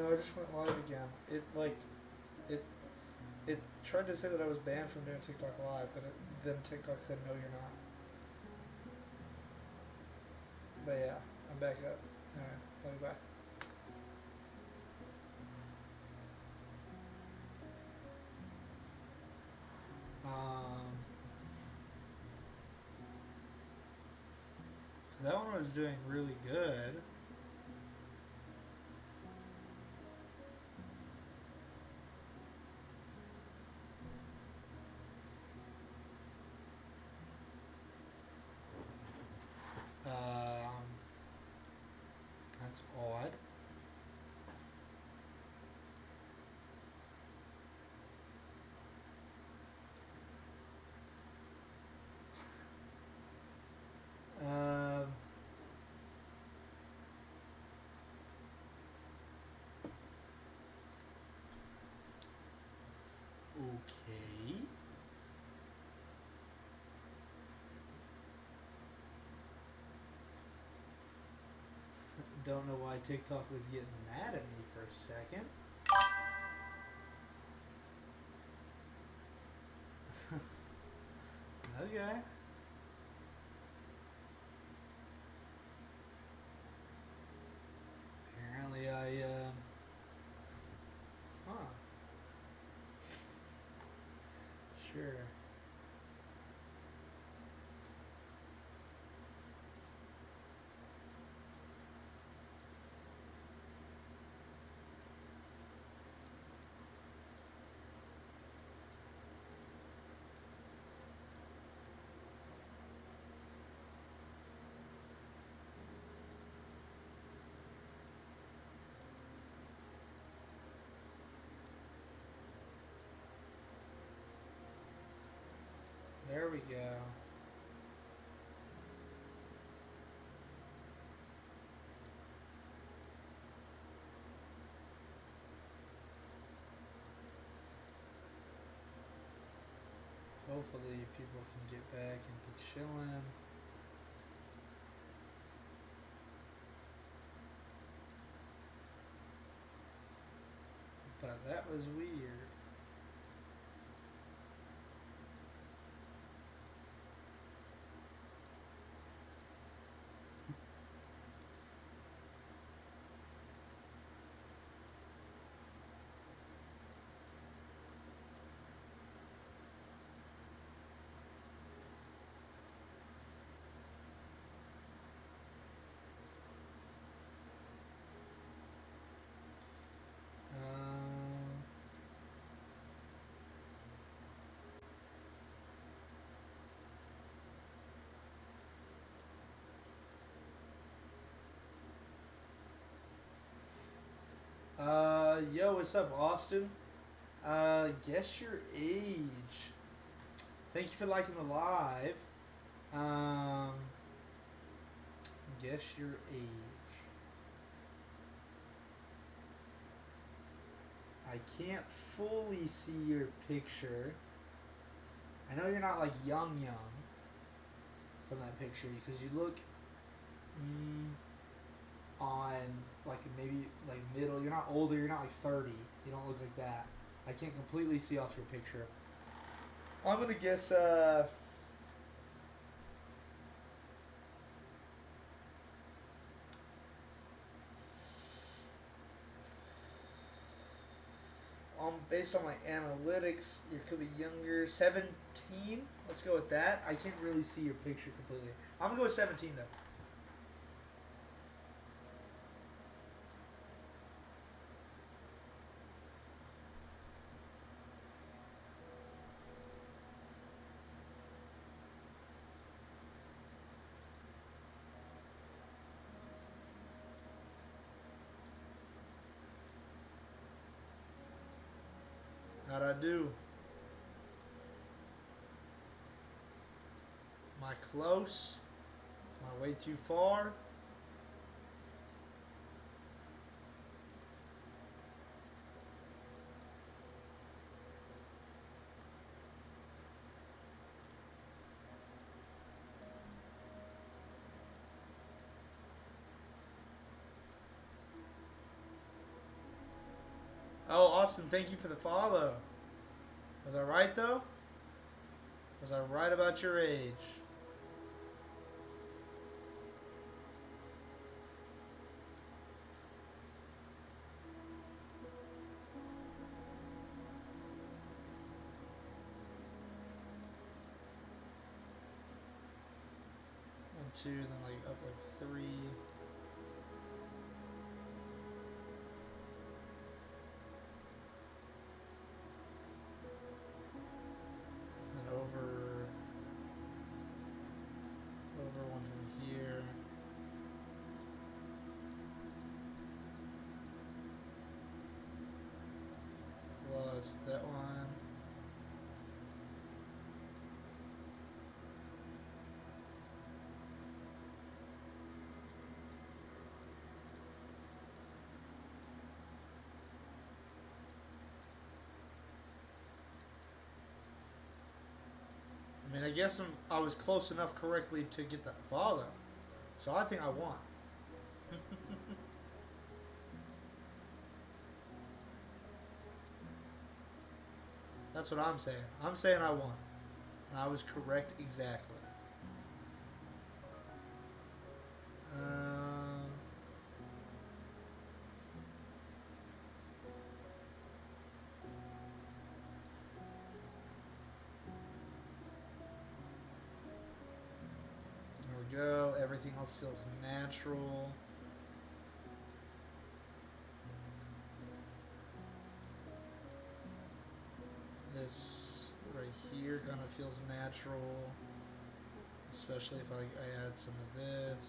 No, I just went live again. It it tried to say that I was banned from doing TikTok live, but then TikTok said no, you're not. But yeah, I'm back up. All right, love you, bye. Um, 'Cause that one was doing really good. Um, that's odd. Um, okay. Don't know why TikTok was getting mad at me for a second. Okay. Apparently huh. Sure. There we go. Hopefully people can get back and be chilling. But that was weird. Um, Yo, what's up, Austin? Guess your age. Thank you for liking the live. Um, guess your age. I can't fully see your picture. I know you're not like young from that picture because you look on like maybe like middle. You're not older. You're not like 30. You don't look like that. I can't completely see off your picture. I'm gonna guess. Based on my analytics, you could be younger. 17. Let's go with that. I can't really see your picture completely. I'm gonna go with 17 though. How'd I do? Am I close? Am I way too far? Oh, Austin, thank you for the follow. Was I right, though? Was I right about your age? One, two, then like up like three. Then over one from here. Plus that one. I mean, I guess I was close enough correctly to get that follow. So I think I won. That's what I'm saying. I'm saying I won. And I was correct exactly. There we go. Everything else feels natural. This right here kind of feels natural, especially if I add some of this.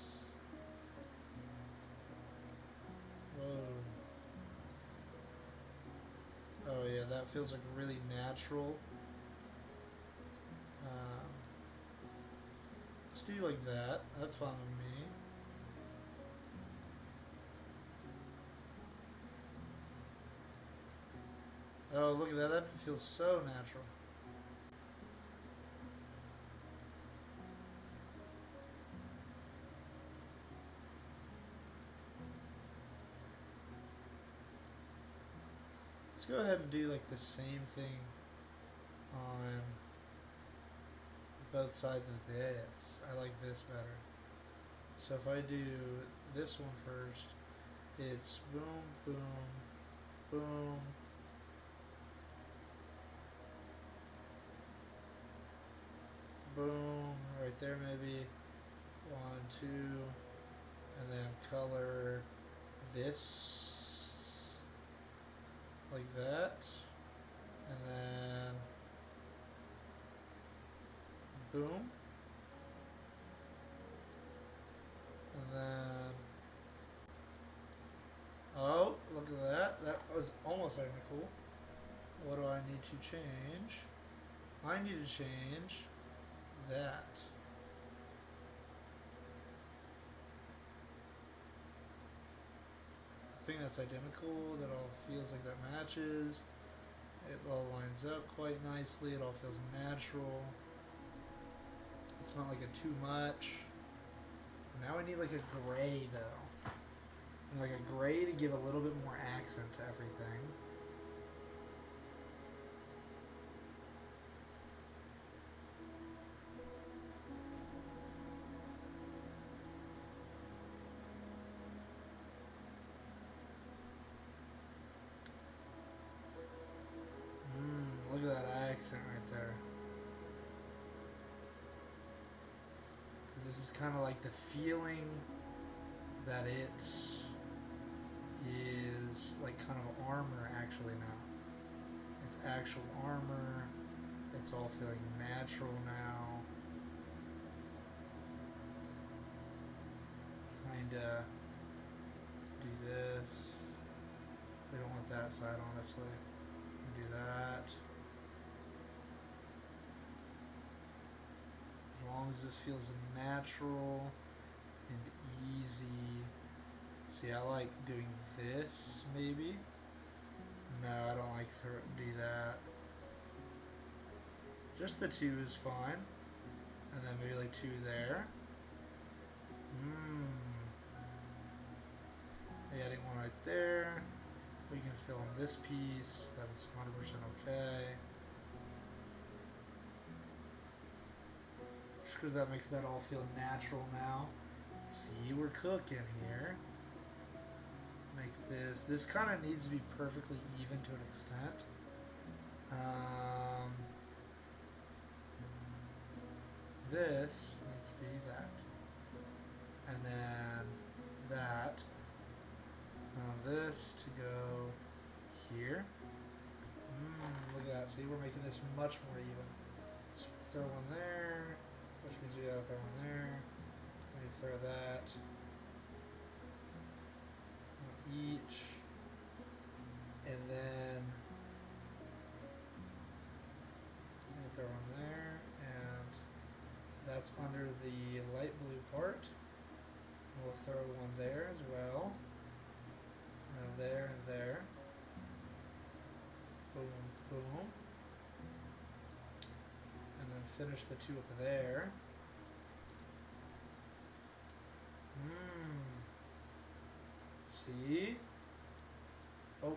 Whoa. Oh yeah, that feels like really natural. Let's do like that. That's fine with me. Oh, look at that. That feels so natural. Let's go ahead and do like the same thing on both sides of this. I like this better. So if I do this one first, it's boom, boom, boom. Boom, right there maybe. 1, 2, and then color this like that, and then boom, and then oh, look at that. That was almost identical. What do I need to change? I need to change that. I think that's identical. That all feels like that matches. It all lines up quite nicely. It all feels natural. It's not like a too much. Now I need like a gray though. And like a gray to give a little bit more accent to everything. Look at that accent right there. Because this is kind of like the feeling that it is like kind of armor actually now. It's actual armor. It's all feeling natural now. Kinda do this. We don't want that side honestly. Do that. As long as this feels natural and easy. See, I like doing this, maybe. No, I don't like to do that. Just the 2 is fine. And then maybe like 2 there. Adding one right there. We can fill in this piece. That is 100% okay. Just because that makes that all feel natural now. See, we're cooking here. Make this. This kind of needs to be perfectly even to an extent. This needs to be that. And then that. Now this to go here. Look at that. See, we're making this much more even. Let's throw one there, which means we gotta throw one there. Let me throw that. Each. And then throw one there, and that's under the light blue part. We'll throw one there as well, and there and there. Boom, boom. And then finish the two up there. See? Oh.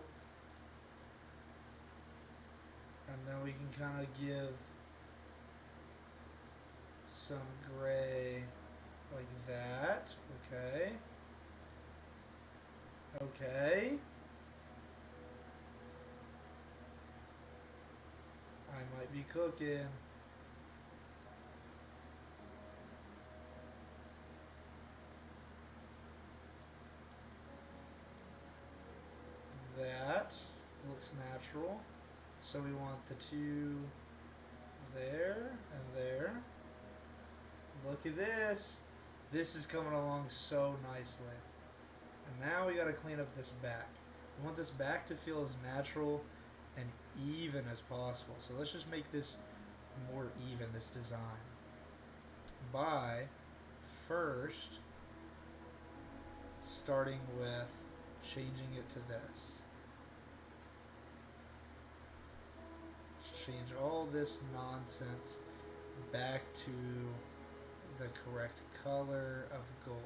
And then we can kind of give some gray like that. Okay. Okay. I might be cooking. That looks natural. So we want the two there and there. Look at this. This is coming along so nicely. And now we gotta clean up this back. We want this back to feel as natural and even as possible. So let's just make this more even, this design, by first starting with changing it to this. Change all this nonsense back to the correct color of gold.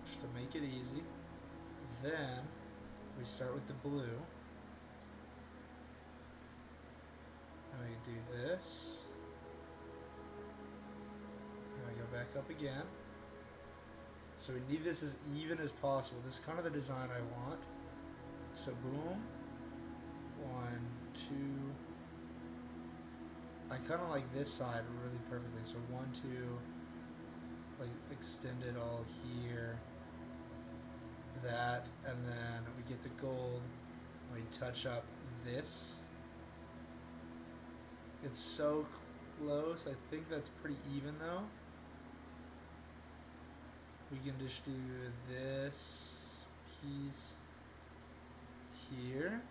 Just to make it easy. Then we start with the blue. And we do this. And we go back up again. So we need this as even as possible. This is kind of the design I want. So boom. 1, 2. I kind of like this side really perfectly. So 1, 2, like extend it all here. That, and then we get the gold. And we touch up this. It's so close. I think that's pretty even though. We can just do this piece here.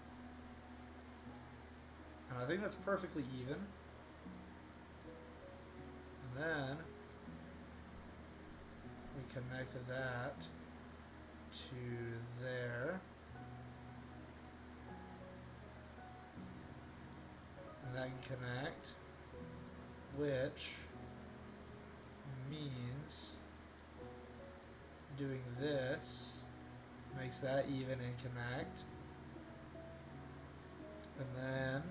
And I think that's perfectly even. And then we connect that to there. And that can connect, which means doing this makes that even and connect. And then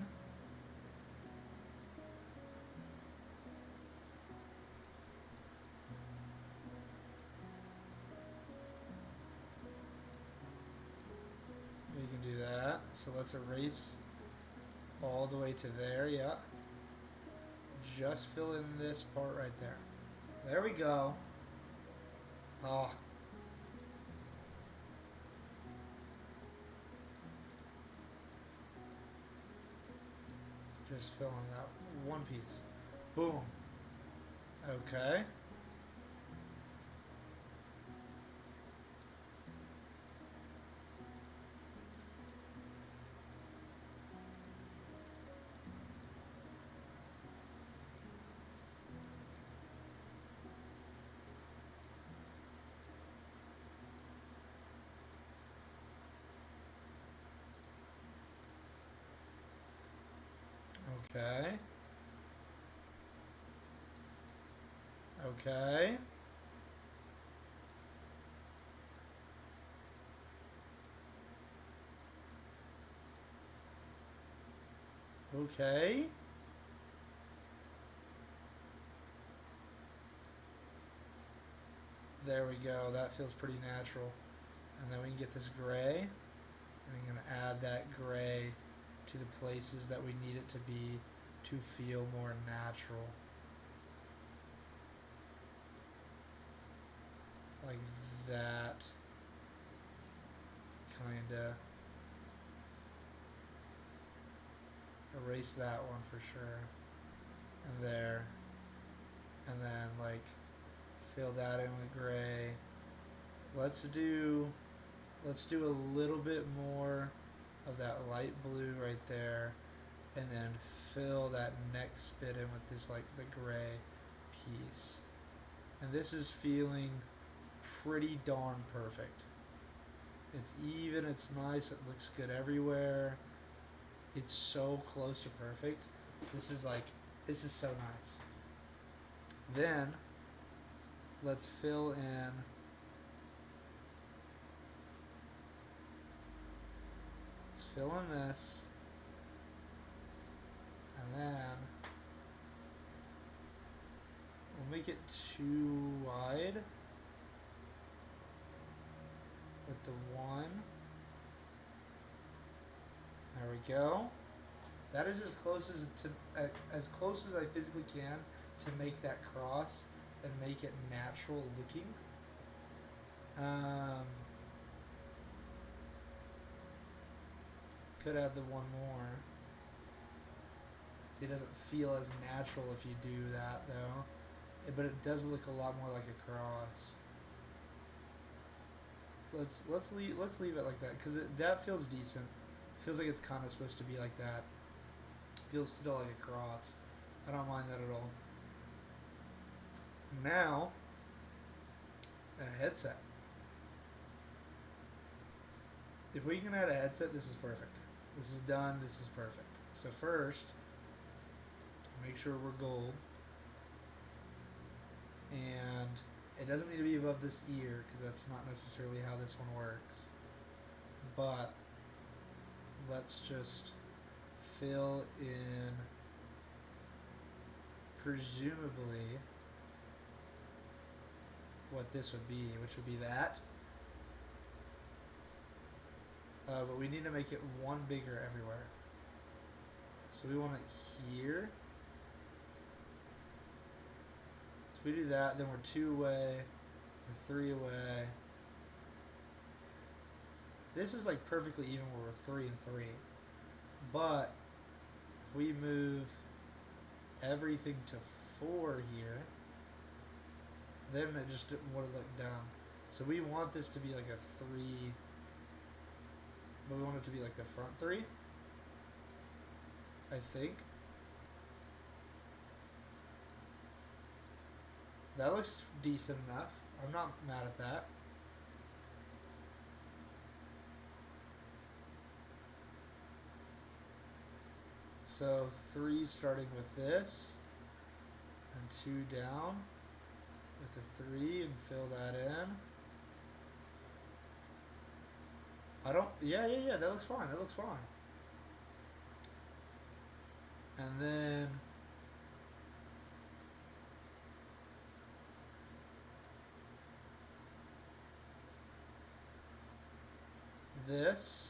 we can do that. So let's erase all the way to there, yeah. Just fill in this part right there. There we go. Oh. Just fill in that one piece. Boom. Okay. Okay. Okay. Okay. There we go. That feels pretty natural. And then we can get this gray. And I'm going to add that gray to the places that we need it to be to feel more natural. Like that. Kinda. Erase that one for sure. And there. And then like fill that in with gray. Let's do a little bit more of that light blue right there, and then fill that next bit in with this like the gray piece. And this is feeling pretty darn perfect. It's even, it's nice, it looks good everywhere. It's so close to perfect. This is so nice. Then let's fill in this, and then we'll make it too wide with the one. There we go. That is as close as I physically can to make that cross and make it natural looking. Could add the one more. See, it doesn't feel as natural if you do that though. But it does look a lot more like a cross. Let's leave it like that because that feels decent. Feels like it's kind of supposed to be like that. Feels still like a cross. I don't mind that at all. Now, a headset. If we can add a headset, this is perfect. This is done. This is perfect. So first, make sure we're gold. And it doesn't need to be above this ear because that's not necessarily how this one works. But let's just fill in, presumably, what this would be, which would be that. But we need to make it one bigger everywhere. So we want it here. So if we do that, then we're 2 away, we're 3 away. This is like perfectly even where we're 3 and 3. But if we move everything to 4 here, then it just would have looked dumb. So we want this to be like a 3, but we want it to be like the front 3, I think. That looks decent enough. I'm not mad at that. So 3 starting with this, and 2 down with the 3 and fill that in. Yeah, that looks fine, that looks fine. And then this